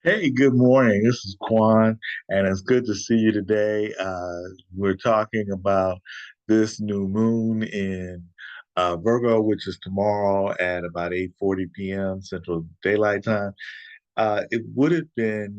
Hey, good morning. This is Quan, and it's good to see you today. We're talking about this new moon in Virgo, which is tomorrow at about 8:40 p.m. Central Daylight Time. It would have been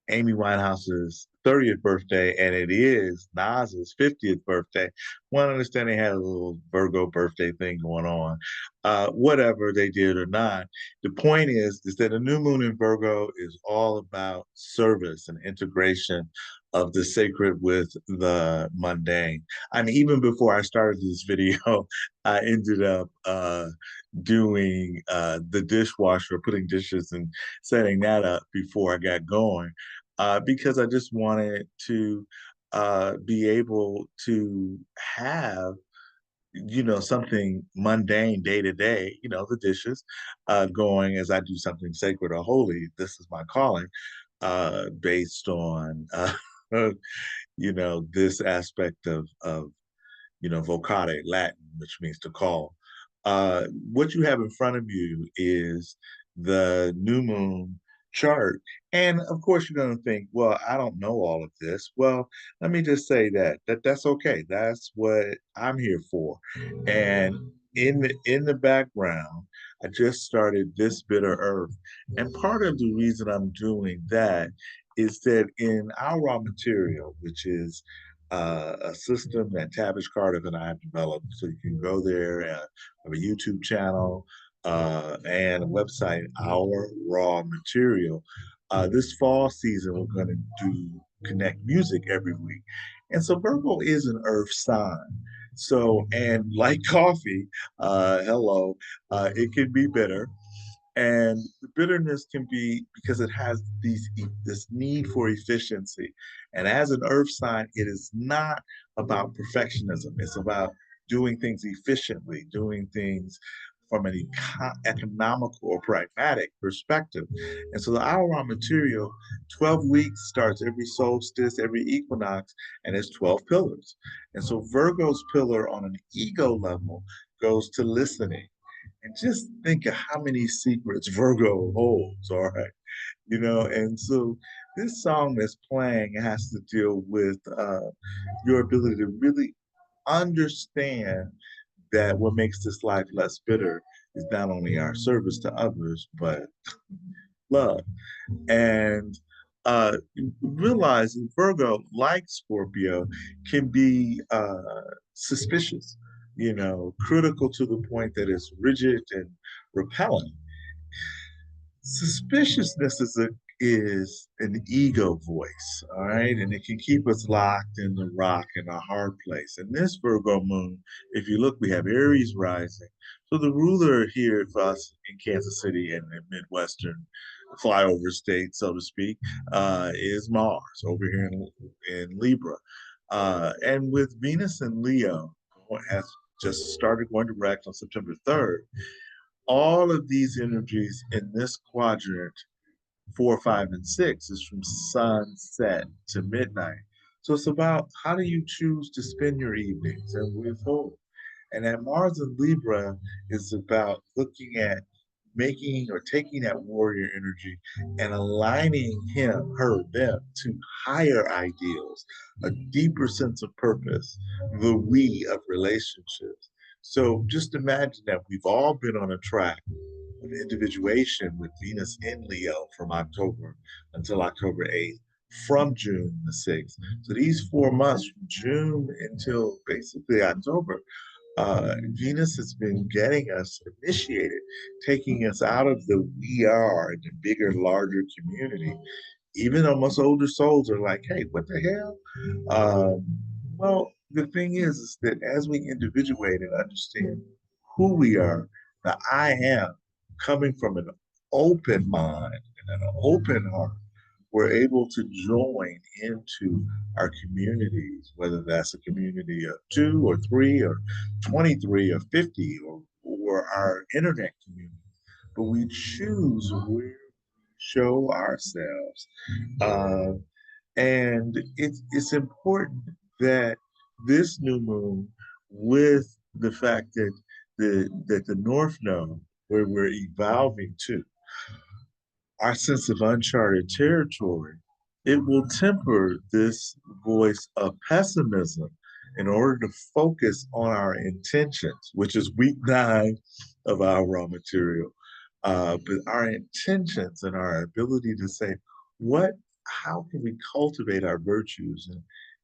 Amy Winehouse's 30th birthday, and it is Nas's 50th birthday. One understanding had a little Virgo birthday thing going on. Whatever they did or not, the point is that a new moon in Virgo is all about service and integration of the sacred with the mundane. I mean, even before I started this video, I ended up doing the dishwasher, putting dishes and setting that up before I got going, because I just wanted to be able to have, something mundane day to day, the dishes, going as I do something sacred or holy. This is my calling, based on, this aspect of vocare, Latin, which means to call. What you have in front of you is the new moon chart. And of course, you're going to think, well, I don't know all of this. Well, let me just say that's okay. That's what I'm here for. And in the background, I just started this bitter earth. And part of the reason I'm doing that is that in our raw material, which is a system that Tavish Carter and I have developed. So you can go there, have a YouTube channel, and a website, Our Raw Material. This fall season, we're going to do connect music every week. And so Virgo is an earth sign. So, and like coffee, hello, it can be bitter. And the bitterness can be because it has this need for efficiency. And as an earth sign, it is not about perfectionism. It's about doing things efficiently, doing things from an economical or pragmatic perspective. And so the hour material, 12 weeks starts every solstice, every equinox, and it's 12 pillars. And so Virgo's pillar on an ego level goes to listening, and just think of how many secrets Virgo holds, all right? And so this song that's playing has to deal with your ability to really understand that what makes this life less bitter is not only our service to others, but love. And realize Virgo, like Scorpio, can be suspicious, critical to the point that it's rigid and repellent. Suspiciousness is an ego voice, all right, and it can keep us locked in the rock in a hard place. And this Virgo moon, if you look, we have Aries rising. So the ruler here for us in Kansas City and the Midwestern flyover state, so to speak, is Mars over here in Libra. And with Venus and Leo has just started going direct on September 3rd, all of these energies in this quadrant, 4, 5, and 6, is from sunset to midnight. So it's about how do you choose to spend your evenings and with whom. And that Mars in Libra is about looking at making or taking that warrior energy and aligning him, her, them to higher ideals, a deeper sense of purpose, the we of relationships. So just imagine that we've all been on a track of individuation with Venus in Leo from October until October 8th, from June the 6th. So these 4 months from June until basically October, Venus has been getting us initiated, taking us out of the we are, the bigger, larger community. Even though most older souls are like, hey, what the hell? Well, the thing is that as we individuate and understand who we are, the I am, coming from an open mind and an open heart, we're able to join into our communities, whether that's a community of 2 or 3 or 23 or 50 or our internet community. But we choose where we show ourselves. Uh, and it's important that this new moon, with the fact that the North Node, where we're evolving to, our sense of uncharted territory, it will temper this voice of pessimism in order to focus on our intentions, which is week 9 of our raw material. But our intentions and our ability to say, what, how can we cultivate our virtues?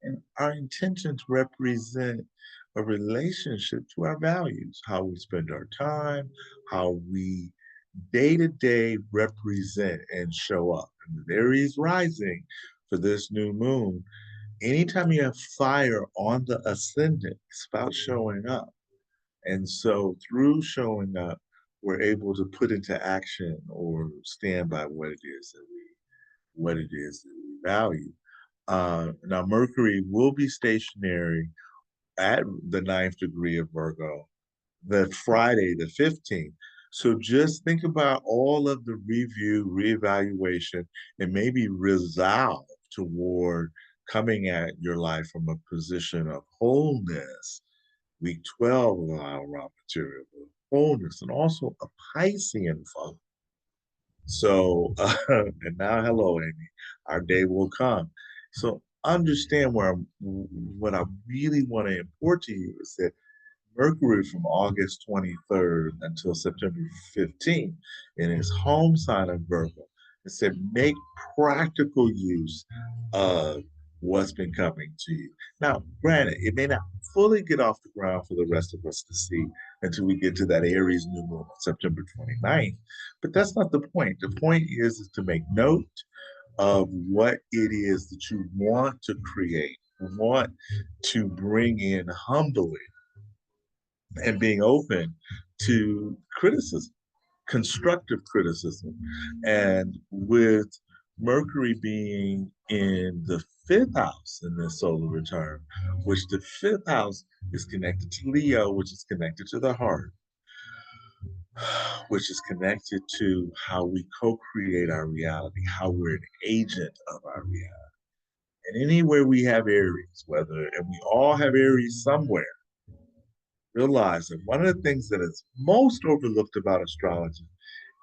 And our intentions represent a relationship to our values, how we spend our time, how we day to day represent and show up. And with Aries rising for this new moon, anytime you have fire on the ascendant, it's about showing up. And so through showing up, we're able to put into action or stand by what it is that we value. Now Mercury will be stationary at the ninth degree of Virgo the Friday, the 15th. So just think about all of the review, reevaluation, and maybe resolve toward coming at your life from a position of wholeness. Week 12 of our raw material, wholeness, and also a Piscean fun. So, and now, hello, Amy, our day will come. So understand what I really want to import to you is that Mercury from August 23rd until September 15th in his home sign of Virgo. It said, make practical use of what's been coming to you. Now, granted, it may not fully get off the ground for the rest of us to see until we get to that Aries new moon on September 29th, but that's not the point. The point is to make note of what it is that you want to create, want to bring in humbly and being open to criticism, constructive criticism. And with Mercury being in the fifth house in this solar return, which the fifth house is connected to Leo, which is connected to the heart, which is connected to how we co create our reality, how we're an agent of our reality. And anywhere we have Aries, whether, and we all have Aries somewhere, realize that one of the things that is most overlooked about astrology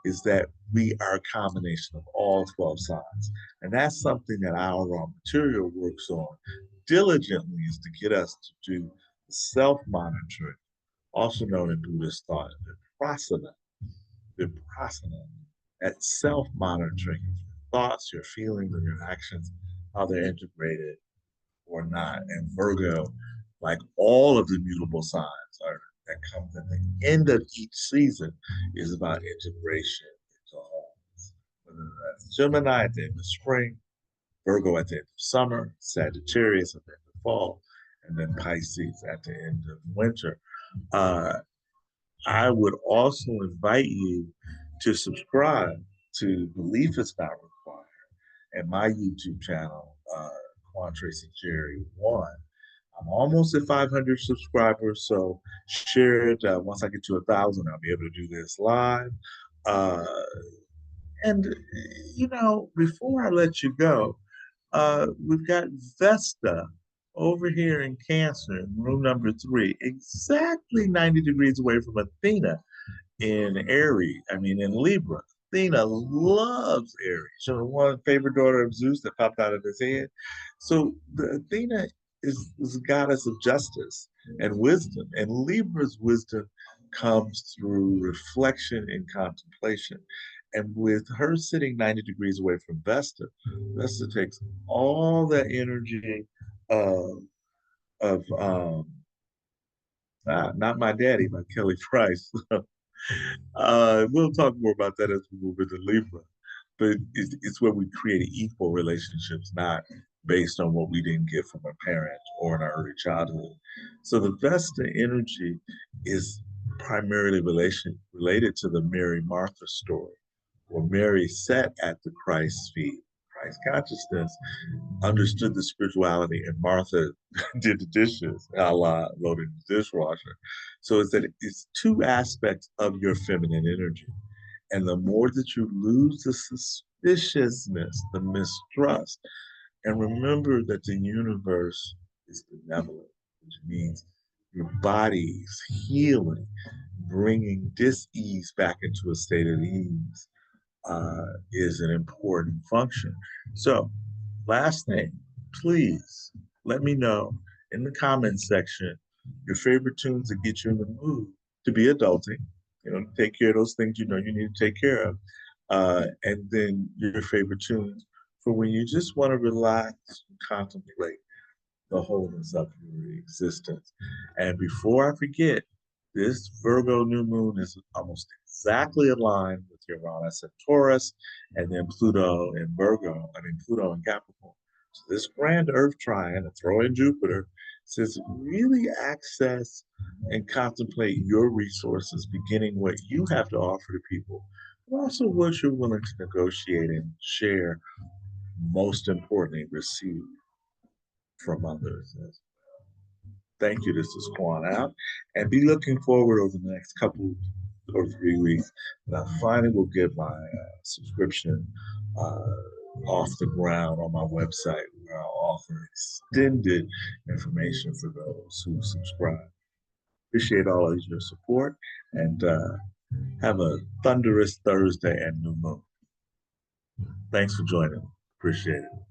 is that we are a combination of all 12 signs. And that's something that our raw material works on diligently is to get us to do self-monitoring, also known in Buddhist thought, vipassana, vipassana, that self-monitoring of your thoughts, your feelings, and your actions, how they're integrated or not. And Virgo, like all of the mutable signs are, that comes at the end of each season, is about integration into wholeness. Whether that's Gemini at the end of spring, Virgo at the end of summer, Sagittarius at the end of fall, and then Pisces at the end of winter. Uh, I would also invite you to subscribe to Belief is Not Required at my YouTube channel, Quan Tracy Jerry 1. I'm almost at 500 subscribers, so share it. Once I get to 1,000, I'll be able to do this live. Uh, and, before I let you go, we've got Vesta over here in Cancer, in room number 3, exactly 90 degrees away from Athena in Aries, in Libra. Athena loves Aries. So the one favorite daughter of Zeus that popped out of his head. So the Athena is the goddess of justice and wisdom. And Libra's wisdom comes through reflection and contemplation. And with her sitting 90 degrees away from Vesta, Vesta takes all that energy of, not My Daddy by Kelly Price. We'll talk more about that as we move into Libra. But it's where we create equal relationships, not based on what we didn't get from a parent or in our early childhood. So the Vesta energy is primarily related to the Mary Martha story, where Mary sat at the Christ's feet, Christ consciousness, understood the spirituality, and Martha did the dishes, a la loaded the dishwasher. So it's two aspects of your feminine energy. And the more that you lose the suspiciousness, the mistrust, and remember that the universe is benevolent, which means your body's healing, bringing dis-ease back into a state of ease. is an important function. So, last thing, please let me know in the comments section your favorite tunes that get you in the mood to be adulting. You know, take care of those things you know you need to take care of. And then your favorite tunes for when you just want to relax and contemplate the wholeness of your existence. And before I forget, this Virgo new moon is almost exactly aligned with Uranus and Taurus, and then Pluto in Virgo, I mean, Pluto in Capricorn. So this grand Earth trine, and throw in Jupiter, says really access and contemplate your resources, beginning what you have to offer to people, but also what you're willing to negotiate and share, most importantly, receive from others. Thank you. This is Quan out, and be looking forward over the next couple or 3 weeks. And I finally will get my subscription off the ground on my website, where I'll offer extended information for those who subscribe. Appreciate all of your support, and have a thunderous Thursday and new moon. Thanks for joining. Appreciate it.